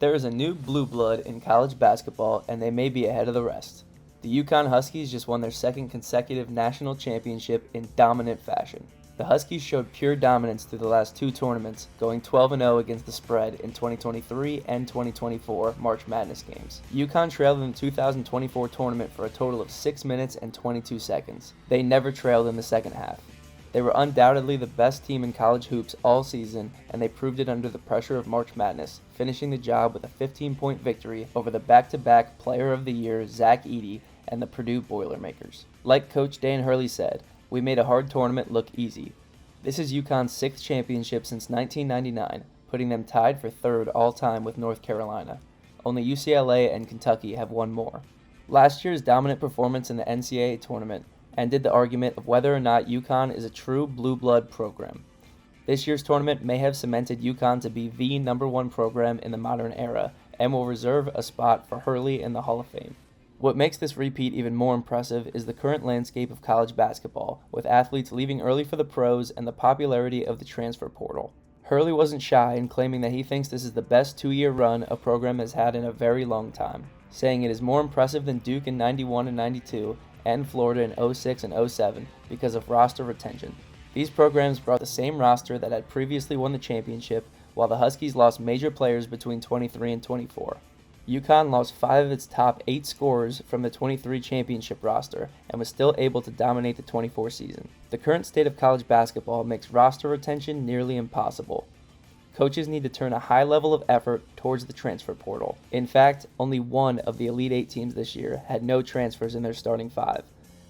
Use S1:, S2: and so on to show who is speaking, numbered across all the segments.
S1: There is a new blue blood in college basketball, and they may be ahead of the rest. The UConn Huskies just won their second consecutive national championship in dominant fashion. The Huskies showed pure dominance through the last two tournaments, going 12-0 against the spread in 2023 and 2024 March Madness games. UConn trailed in the 2024 tournament for a total of 6 minutes and 22 seconds. They never trailed in the second half. They were undoubtedly the best team in college hoops all season, and they proved it under the pressure of March Madness, finishing the job with a 15-point victory over the back-to-back Player of the Year Zach Edey and the Purdue Boilermakers. Like Coach Dan Hurley said, "We made a hard tournament look easy." This is UConn's sixth championship since 1999, putting them tied for third all-time with North Carolina. Only UCLA and Kentucky have won more. Last year's dominant performance in the NCAA tournament ended the argument of whether or not UConn is a true blue blood program. This year's tournament may have cemented UConn to be the number one program in the modern era and will reserve a spot for Hurley in the Hall of Fame. What makes this repeat even more impressive is the current landscape of college basketball, with athletes leaving early for the pros and the popularity of the transfer portal. Hurley wasn't shy in claiming that he thinks this is the best 2-year run a program has had in a very long time, saying it is more impressive than Duke in 91 and 92 and Florida in 06 and 07 because of roster retention. These programs brought the same roster that had previously won the championship, while the Huskies lost major players between 23 and 24. UConn lost 5 of its top 8 scorers from the 23 championship roster and was still able to dominate the 24 season. The current state of college basketball makes roster retention nearly impossible. Coaches need to turn a high level of effort towards the transfer portal. In fact, only one of the Elite 8 teams this year had no transfers in their starting 5.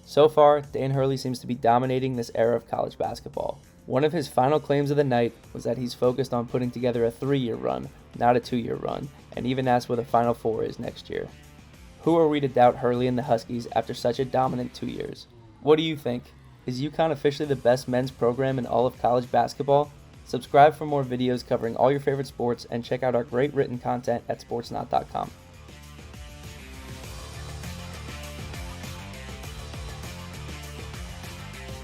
S1: So far, Dan Hurley seems to be dominating this era of college basketball. One of his final claims of the night was that he's focused on putting together a 3-year run, not a 2-year run, and even asked where the Final Four is next year. Who are we to doubt Hurley and the Huskies after such a dominant 2 years? What do you think? Is UConn officially the best men's program in all of college basketball? Subscribe for more videos covering all your favorite sports and check out our great written content at sportsnot.com.